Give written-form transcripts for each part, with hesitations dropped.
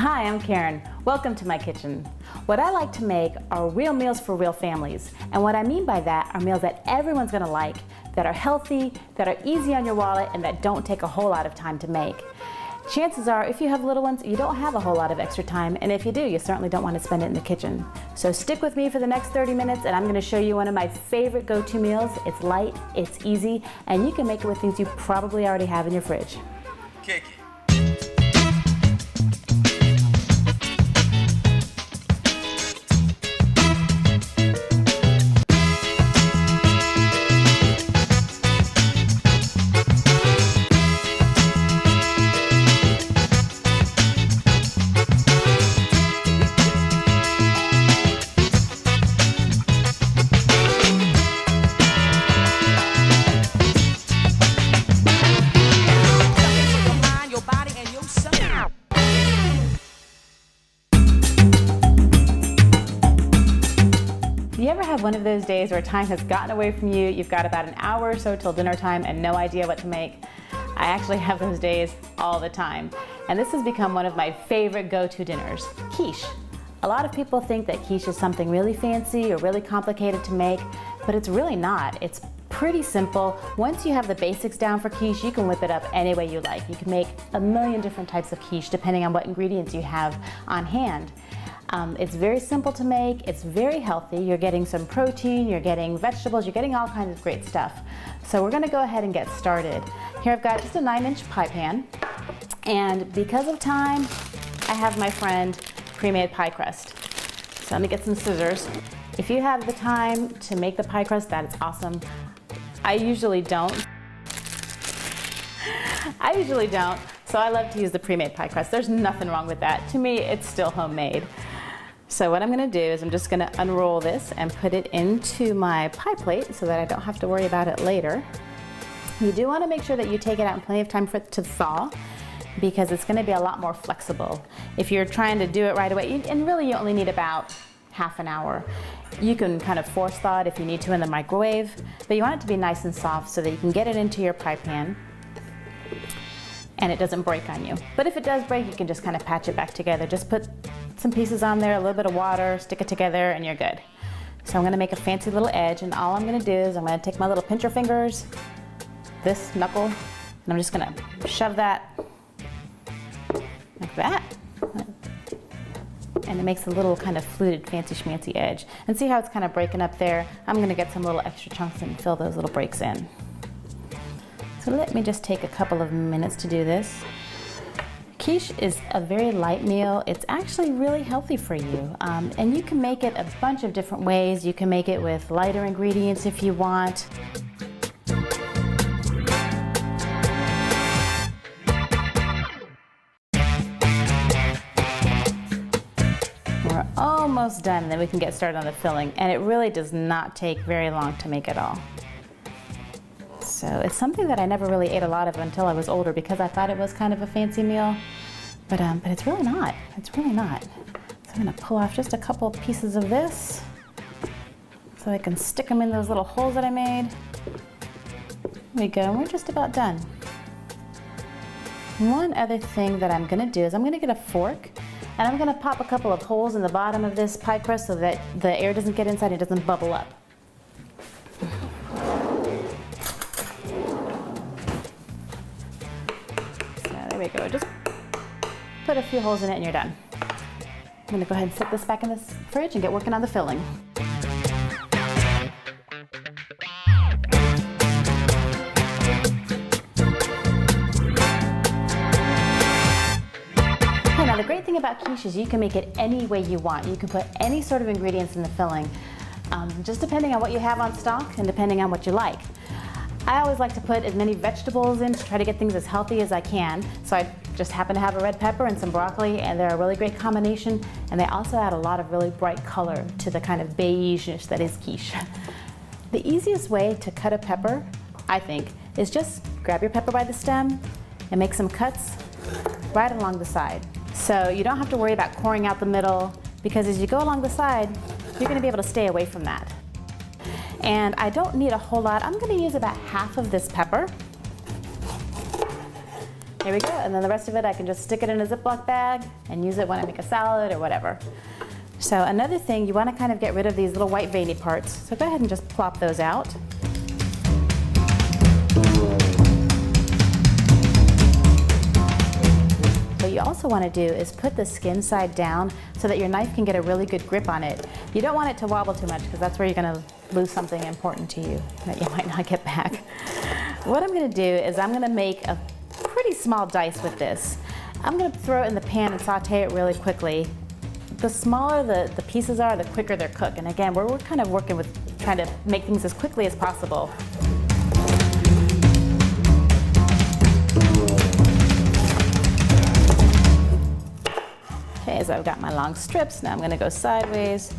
Hi, I'm Karen. Welcome to my kitchen. What I like to make are real meals for real families. And what I mean by that are meals that everyone's gonna like, that are healthy, that are easy on your wallet, and that don't take a whole lot of time to make. Chances are, if you have little ones, you don't have a whole lot of extra time, and if you do, you certainly don't want to spend it in the kitchen. So stick with me for the next 30 minutes, and I'm gonna show you one of my favorite go-to meals. It's light, it's easy, and you can make it with things you probably already have in your fridge. Kick it. You ever have one of those days where time has gotten away from you, you've got about an hour or so till dinner time and no idea what to make? I actually have those days all the time. And this has become one of my favorite go-to dinners, quiche. A lot of people think that quiche is something really fancy or really complicated to make, but it's really not. It's pretty simple. Once you have the basics down for quiche, you can whip it up any way you like. You can make a million different types of quiche depending on what ingredients you have on hand. It's very simple to make, it's very healthy. You're getting some protein, you're getting vegetables, you're getting all kinds of great stuff. So we're gonna go ahead and get started. Here I've got just a 9-inch pie pan, and because of time, I have my friend pre-made pie crust. So let me get some scissors. If you have the time to make the pie crust, that is awesome. I usually don't, so I love to use the pre-made pie crust. There's nothing wrong with that. To me, it's still homemade. So what I'm gonna do is I'm just gonna unroll this and put it into my pie plate so that I don't have to worry about it later. You do wanna make sure that you take it out in plenty of time for it to thaw, because it's gonna be a lot more flexible. If you're trying to do it right away, and really you only need about half an hour. You can kind of force thaw it if you need to in the microwave, but you want it to be nice and soft so that you can get it into your pie pan and it doesn't break on you. But if it does break, you can just kind of patch it back together. Just put some pieces on there, a little bit of water, stick it together, and you're good. So I'm gonna make a fancy little edge, and all I'm gonna do is I'm gonna take my little pincher fingers, this knuckle, and I'm just gonna shove that like that. And it makes a little kind of fluted fancy schmancy edge. And see how it's kind of breaking up there? I'm gonna get some little extra chunks and fill those little breaks in. So let me just take a couple of minutes to do this. Quiche is a very light meal. It's actually really healthy for you. And you can make it a bunch of different ways. You can make it with lighter ingredients if you want. We're almost done, and then we can get started on the filling. And it really does not take very long to make it all. So it's something that I never really ate a lot of until I was older because I thought it was kind of a fancy meal, but it's really not. It's really not. So I'm gonna pull off just a couple pieces of this so I can stick them in those little holes that I made. There we go, and we're just about done. One other thing that I'm gonna do is I'm gonna get a fork and I'm gonna pop a couple of holes in the bottom of this pie crust so that the air doesn't get inside, it doesn't bubble up. There we go, just put a few holes in it and you're done. I'm gonna go ahead and set this back in the fridge and get working on the filling. Okay, now the great thing about quiche is you can make it any way you want. You can put any sort of ingredients in the filling, just depending on what you have on stock and depending on what you like. I always like to put as many vegetables in to try to get things as healthy as I can. So I just happen to have a red pepper and some broccoli, and they're a really great combination. And they also add a lot of really bright color to the kind of beige-ish that is quiche. The easiest way to cut a pepper, I think, is just grab your pepper by the stem and make some cuts right along the side. So you don't have to worry about coring out the middle, because as you go along the side, you're gonna be able to stay away from that. And I don't need a whole lot. I'm gonna use about half of this pepper. Here we go, and then the rest of it I can just stick it in a Ziploc bag and use it when I make a salad or whatever. So another thing, you want to kind of get rid of these little white veiny parts. So go ahead and just plop those out. What you also want to do is put the skin side down so that your knife can get a really good grip on it. You don't want it to wobble too much because that's where you're going to lose something important to you that you might not get back. What I'm going to do is I'm going to make a pretty small dice with this. I'm going to throw it in the pan and saute it really quickly. The smaller the pieces are, the quicker they're cooked. And again, we're kind of working with trying to make things as quickly as possible. Okay, so I've got my long strips. Now I'm going to go sideways.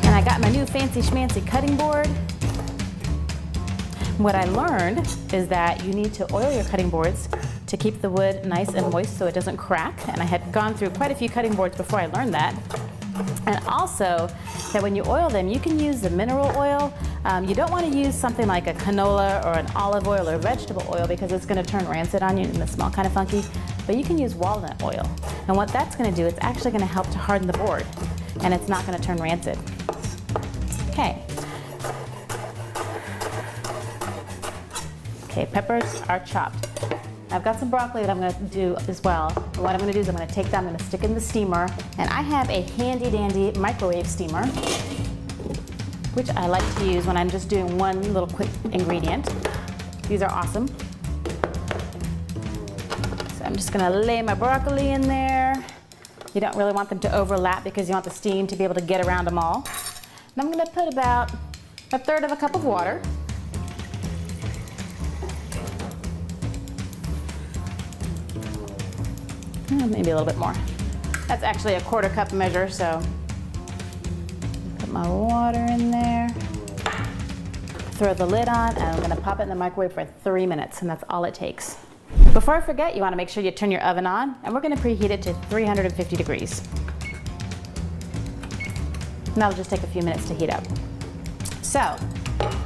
And I got my new fancy schmancy cutting board. What I learned is that you need to oil your cutting boards to keep the wood nice and moist so it doesn't crack. And I had gone through quite a few cutting boards before I learned that. And also, that when you oil them, you can use the mineral oil. You don't want to use something like a canola or an olive oil or vegetable oil because it's going to turn rancid on you and smell kind of funky. But you can use walnut oil. And what that's going to do, it's actually going to help to harden the board. And it's not going to turn rancid. Okay. Okay, peppers are chopped. I've got some broccoli that I'm going to do as well. But what I'm going to do is I'm going to take that, I'm going to stick it in the steamer. And I have a handy dandy microwave steamer, which I like to use when I'm just doing one little quick ingredient. These are awesome. So I'm just going to lay my broccoli in there. You don't really want them to overlap because you want the steam to be able to get around them all. And I'm going to put about 1/3 of a cup of water. Maybe a little bit more. That's actually a 1/4 cup measure, so put my water in there. Throw the lid on, and I'm gonna pop it in the microwave for 3 minutes, and that's all it takes. Before I forget, you wanna make sure you turn your oven on, and we're gonna preheat it to 350 degrees. And that'll just take a few minutes to heat up. So,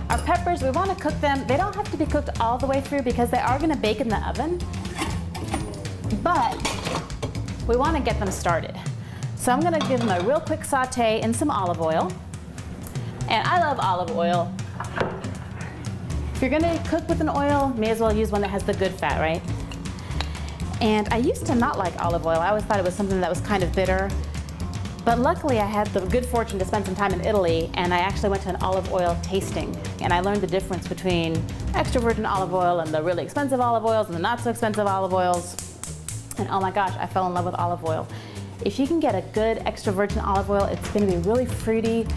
our peppers, we wanna cook them. They don't have to be cooked all the way through because they are gonna bake in the oven, but we wanna get them started. So I'm gonna give them a real quick saute in some olive oil. And I love olive oil. If you're gonna cook with an oil, may as well use one that has the good fat, right? And I used to not like olive oil. I always thought it was something that was kind of bitter. But luckily I had the good fortune to spend some time in Italy, and I actually went to an olive oil tasting. And I learned the difference between extra virgin olive oil and the really expensive olive oils and the not so expensive olive oils. And oh my gosh, I fell in love with olive oil. If you can get a good extra virgin olive oil, it's gonna be really fruity.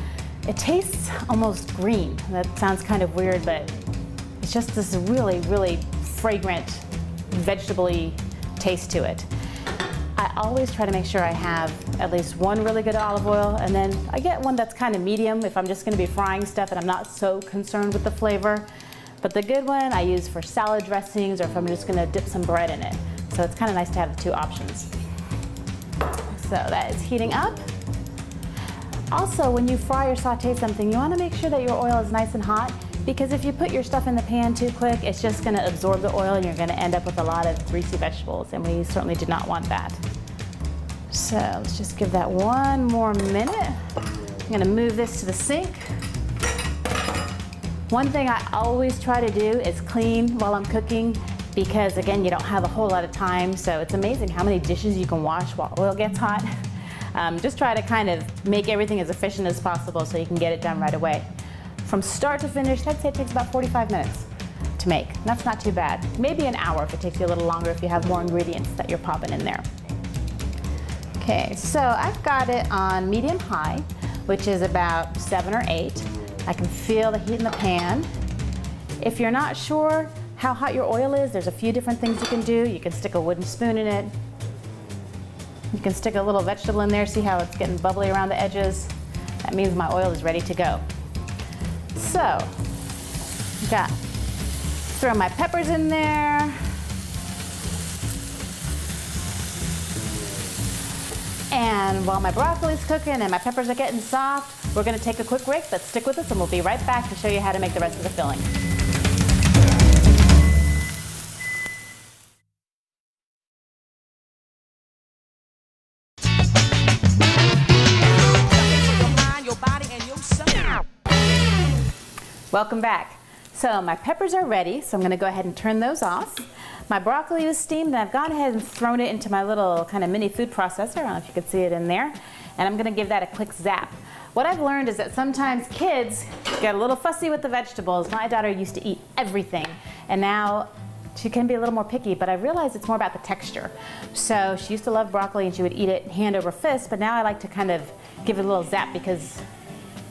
It tastes almost green. That sounds kind of weird, but it's just this really, really fragrant, vegetable-y taste to it. I always try to make sure I have at least one really good olive oil, and then I get one that's kind of medium if I'm just gonna be frying stuff and I'm not so concerned with the flavor. But the good one I use for salad dressings or if I'm just gonna dip some bread in it. So it's kind of nice to have the two options. So that is heating up. Also, when you fry or saute something, you want to make sure that your oil is nice and hot, because if you put your stuff in the pan too quick, it's just going to absorb the oil and you're going to end up with a lot of greasy vegetables, and we certainly did not want that. So let's just give that one more minute. I'm going to move this to the sink. One thing I always try to do is clean while I'm cooking, because again, you don't have a whole lot of time, so it's amazing how many dishes you can wash while oil gets hot. Just try to kind of make everything as efficient as possible so you can get it done right away. From start to finish, I'd say it takes about 45 minutes to make. That's not too bad. Maybe an hour if it takes you a little longer if you have more ingredients that you're popping in there. Okay, so I've got it on medium-high, which is about 7 or 8. I can feel the heat in the pan. If you're not sure how hot your oil is, there's a few different things you can do. You can stick a wooden spoon in it. You can stick a little vegetable in there, see how it's getting bubbly around the edges. That means my oil is ready to go. So, throw my peppers in there. And while my broccoli's cooking and my peppers are getting soft, we're gonna take a quick break, but stick with us and we'll be right back to show you how to make the rest of the filling. Welcome back. So my peppers are ready, so I'm gonna go ahead and turn those off. My broccoli is steamed and I've gone ahead and thrown it into my little kind of mini food processor. I don't know if you can see it in there. And I'm gonna give that a quick zap. What I've learned is that sometimes kids get a little fussy with the vegetables. My daughter used to eat everything and now she can be a little more picky, but I realized it's more about the texture. So she used to love broccoli and she would eat it hand over fist, but now I like to kind of give it a little zap because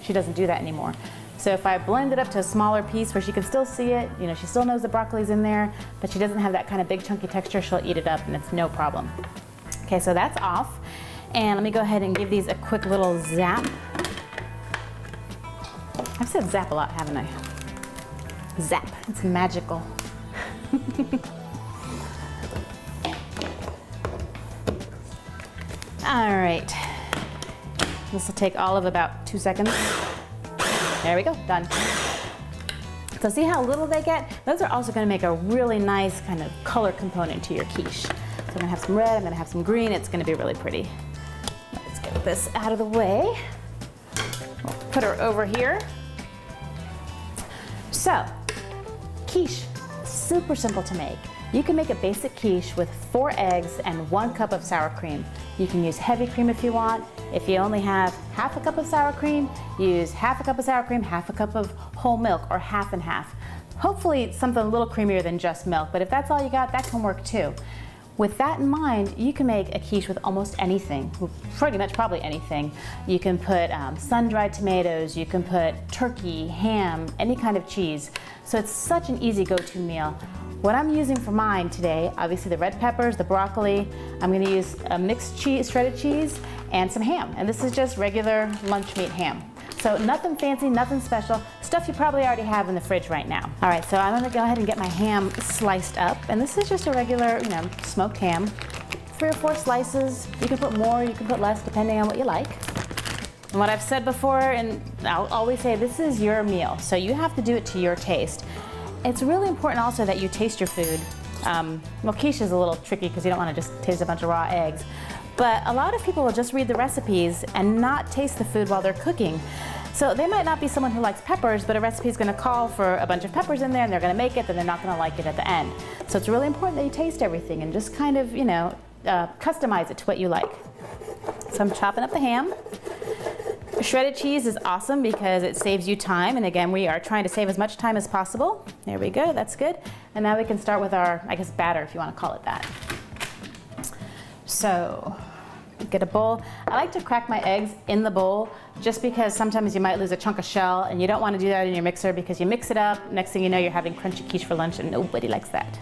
she doesn't do that anymore. So if I blend it up to a smaller piece where she can still see it, you know, she still knows the broccoli's in there, but she doesn't have that kind of big chunky texture, she'll eat it up and it's no problem. Okay, so that's off. And let me go ahead and give these a quick little zap. I've said zap a lot, haven't I? Zap, it's magical. All right, this will take all of about 2 seconds. There we go, done. So see how little they get? Those are also gonna make a really nice kind of color component to your quiche. So I'm gonna have some red, I'm gonna have some green, it's gonna be really pretty. Let's get this out of the way. We'll put her over here. So, quiche, super simple to make. You can make a basic quiche with 4 eggs and 1 cup of sour cream. You can use heavy cream if you want. If you only have half a cup of sour cream, use half a cup of sour cream, half a cup of whole milk, or half and half. Hopefully something a little creamier than just milk, but if that's all you got, that can work too. With that in mind, you can make a quiche with almost anything, pretty much probably anything. You can put sun-dried tomatoes, you can put turkey, ham, any kind of cheese. So it's such an easy go-to meal. What I'm using for mine today, obviously the red peppers, the broccoli, I'm gonna use a mixed cheese, shredded cheese, and some ham. And this is just regular lunch meat ham. So nothing fancy, nothing special, stuff you probably already have in the fridge right now. All right, so I'm gonna go ahead and get my ham sliced up. And this is just a regular, you know, smoked ham. 3 or 4 slices. You can put more, you can put less, depending on what you like. And what I've said before, and I'll always say, this is your meal. So you have to do it to your taste. It's really important also that you taste your food. Well, quiche is a little tricky because you don't want to just taste a bunch of raw eggs. But a lot of people will just read the recipes and not taste the food while they're cooking. So they might not be someone who likes peppers, but a recipe is going to call for a bunch of peppers in there and they're going to make it, then they're not going to like it at the end. So it's really important that you taste everything and just kind of, you know, customize it to what you like. So I'm chopping up the ham. Shredded cheese is awesome because it saves you time, and again, we are trying to save as much time as possible. There we go, that's good. And now we can start with our, I guess, batter, if you want to call it that. So, get a bowl. I like to crack my eggs in the bowl just because sometimes you might lose a chunk of shell and you don't want to do that in your mixer because you mix it up, next thing you know you're having crunchy quiche for lunch and nobody likes that.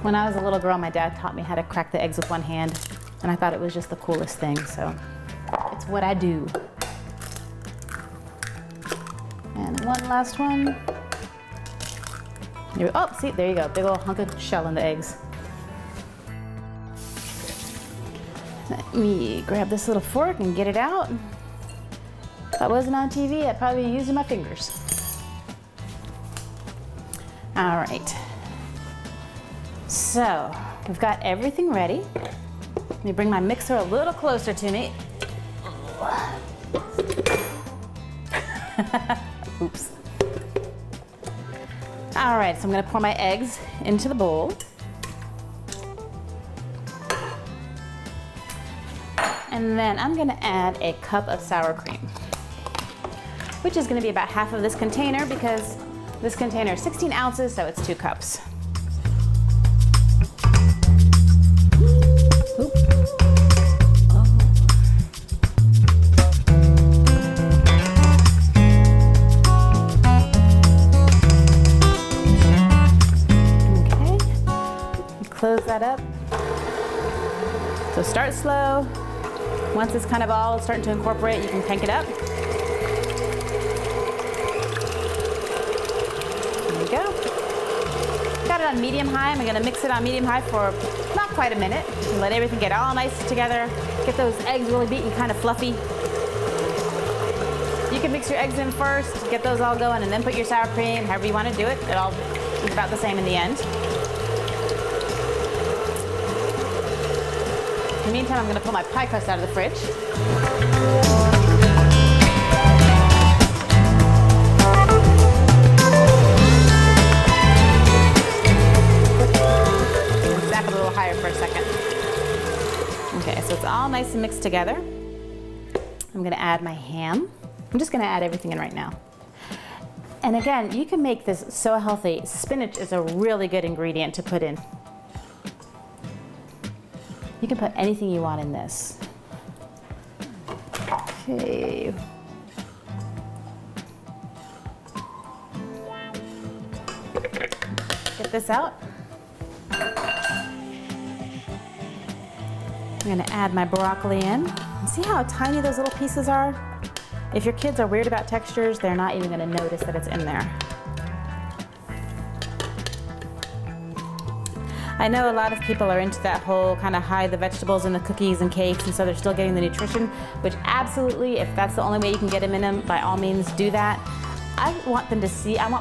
When I was a little girl, my dad taught me how to crack the eggs with one hand, and I thought it was just the coolest thing, so it's what I do. And one last one. Oh, see, there you go, big old hunk of shell in the eggs. Let me grab this little fork and get it out. If I wasn't on TV, I'd probably be using my fingers. All right. So, we've got everything ready. Let me bring my mixer a little closer to me. Oops. All right, so I'm gonna pour my eggs into the bowl. And then I'm gonna add a cup of sour cream, which is gonna be about half of this container because this container is 16 ounces, so it's 2 cups. Close that up. So start slow. Once it's kind of all starting to incorporate, you can crank it up. There we go. Got it on medium high. I'm gonna mix it on medium high for not quite a minute. Let everything get all nice together. Get those eggs really beaten kind of fluffy. You can mix your eggs in first, get those all going, and then put your sour cream, however you want to do it. It all is about the same in the end. In the meantime, I'm going to pull my pie crust out of the fridge. Zap it a little higher for a second. Okay, so it's all nice and mixed together. I'm going to add my ham. I'm just going to add everything in right now. And again, you can make this so healthy. Spinach is a really good ingredient to put in. You can put anything you want in this. Okay. Get this out. I'm going to add my broccoli in. See how tiny those little pieces are? If your kids are weird about textures, they're not even going to notice that it's in there. I know a lot of people are into that whole kind of hide the vegetables in the cookies and cakes, and so they're still getting the nutrition, which absolutely, if that's the only way you can get them in them, by all means do that. I want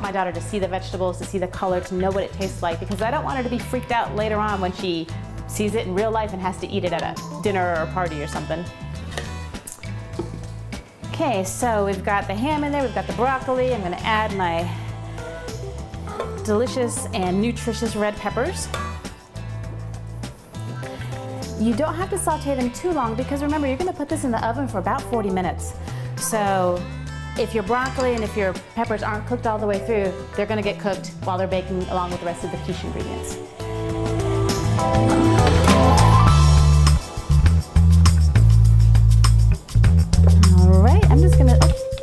my daughter to see the vegetables, to see the color, to know what it tastes like, because I don't want her to be freaked out later on when she sees it in real life and has to eat it at a dinner or a party or something. Okay, so we've got the ham in there, we've got the broccoli. I'm going to add my delicious and nutritious red peppers. You don't have to saute them too long because remember, you're going to put this in the oven for about 40 minutes. So if your broccoli and if your peppers aren't cooked all the way through, they're going to get cooked while they're baking along with the rest of the quiche ingredients.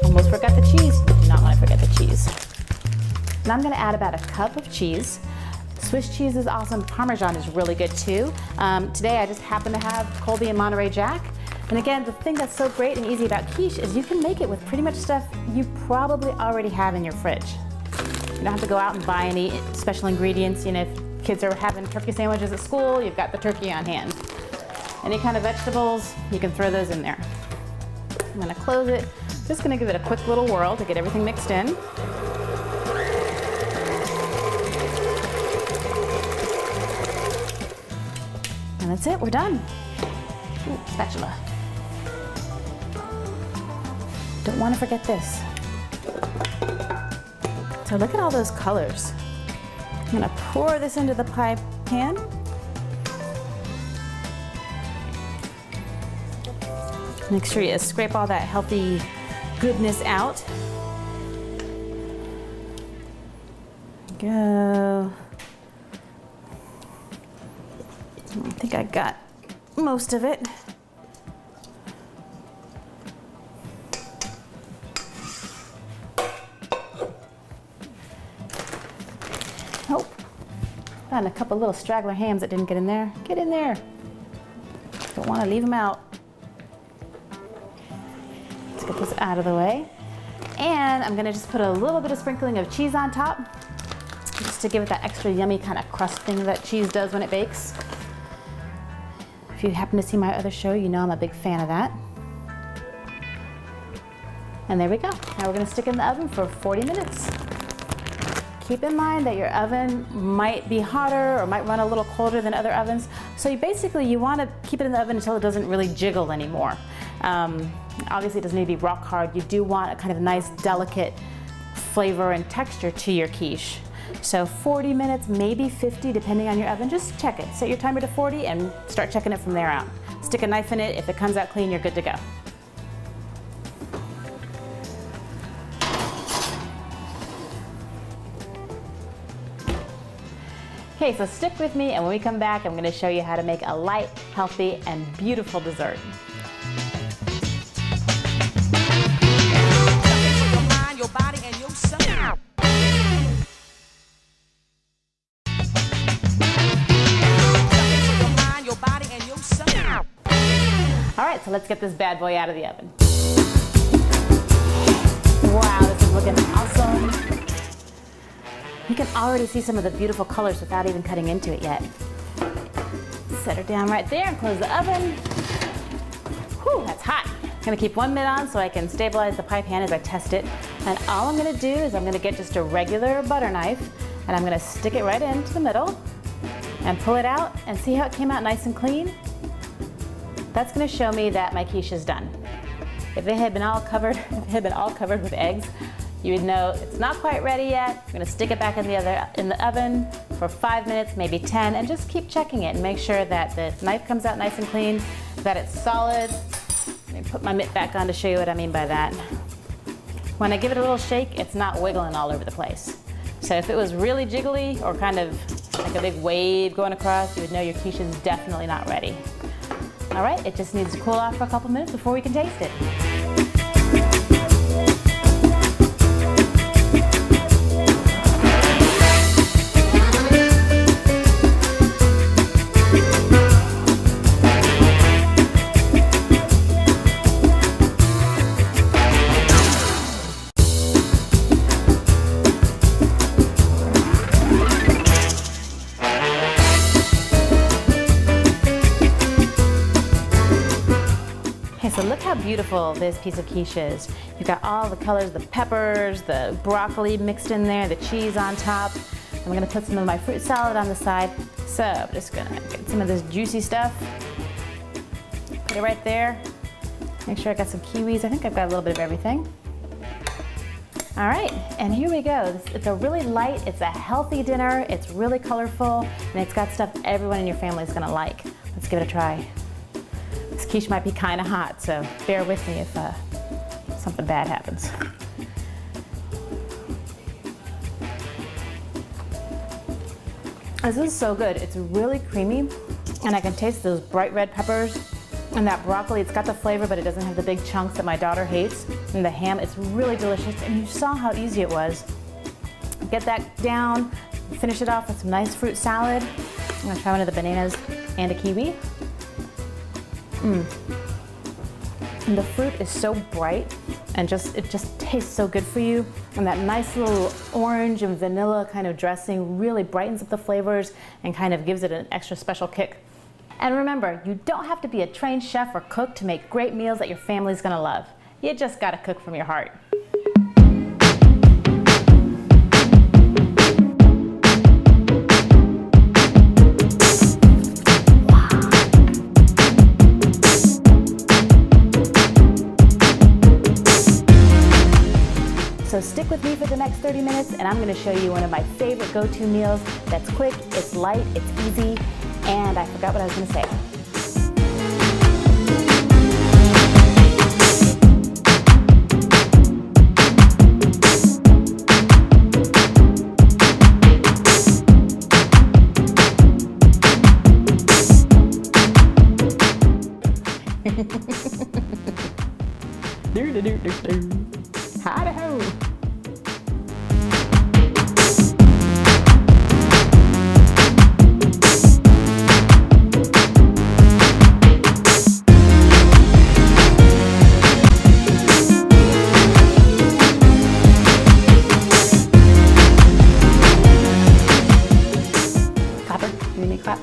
Almost forgot the cheese. Do not want to forget the cheese. And I'm going to add about a cup of cheese. Swiss cheese is awesome. Parmesan is really good too. Today I just happen to have Colby and Monterey Jack. And again, the thing that's so great and easy about quiche is you can make it with pretty much stuff you probably already have in your fridge. You don't have to go out and buy any special ingredients. You know, if kids are having turkey sandwiches at school, you've got the turkey on hand. Any kind of vegetables, you can throw those in there. I'm going to close it. Just going to give it a quick little whirl to get everything mixed in. And that's it, we're done. Ooh, spatula. Don't want to forget this. So look at all those colors. I'm going to pour this into the pie pan. Make sure you scrape all that healthy goodness out. Go. I think I got most of it. Oh, found a couple little straggler hams that didn't get in there. Get in there. Don't want to leave them out. Let's get this out of the way. And I'm gonna just put a little bit of sprinkling of cheese on top, just to give it that extra yummy kind of crust thing that cheese does when it bakes. If you happen to see my other show, you know I'm a big fan of that. And there we go. Now we're gonna stick it in the oven for 40 minutes. Keep in mind that your oven might be hotter or might run a little colder than other ovens. So you want to keep it in the oven until it doesn't really jiggle anymore. Obviously it doesn't need to be rock hard. You do want a kind of nice, delicate flavor and texture to your quiche. So 40 minutes, maybe 50, depending on your oven. Just check it. Set your timer to 40 and start checking it from there out. Stick a knife in it. If it comes out clean, you're good to go. Okay, so stick with me, and when we come back, I'm going to show you how to make a light, healthy, and beautiful dessert. All right, so let's get this bad boy out of the oven. Wow, this is looking awesome. You can already see some of the beautiful colors without even cutting into it yet. Set her down right there and close the oven. Whew, that's hot. I'm gonna keep 1 minute on so I can stabilize the pie pan as I test it. And all I'm gonna do is I'm gonna get just a regular butter knife and I'm gonna stick it right into the middle and pull it out and see how it came out nice and clean? That's gonna show me that my quiche is done. If it had been all covered with eggs, you would know it's not quite ready yet. I'm gonna stick it back in the oven for 5 minutes, maybe 10, and just keep checking it and make sure that the knife comes out nice and clean, that it's solid. Let me put my mitt back on to show you what I mean by that. When I give it a little shake, it's not wiggling all over the place. So if it was really jiggly or kind of like a big wave going across, you would know your quiche is definitely not ready. All right, it just needs to cool off for a couple minutes before we can taste it. So look how beautiful this piece of quiche is. You've got all the colors, the peppers, the broccoli mixed in there, the cheese on top. I'm gonna put some of my fruit salad on the side. So I'm just gonna get some of this juicy stuff. Put it right there. Make sure I got some kiwis. I think I've got a little bit of everything. All right, and here we go. It's a really light, it's a healthy dinner, it's really colorful, and it's got stuff everyone in your family is gonna like. Let's give it a try. This quiche might be kind of hot, so bear with me if something bad happens. This is so good. It's really creamy, and I can taste those bright red peppers and that broccoli. It's got the flavor, but it doesn't have the big chunks that my daughter hates. And the ham, it's really delicious, and you saw how easy it was. Get that down, finish it off with some nice fruit salad. I'm gonna try one of the bananas and a kiwi. And the fruit is so bright and it just tastes so good for you. And that nice little orange and vanilla kind of dressing really brightens up the flavors and kind of gives it an extra special kick. And remember, you don't have to be a trained chef or cook to make great meals that your family's gonna love. You just gotta cook from your heart. So stick with me for the next 30 minutes and I'm going to show you one of my favorite go-to meals that's quick, it's light, it's easy, and I forgot what I was going to say. Hi-ho! Clapper, you need me clap?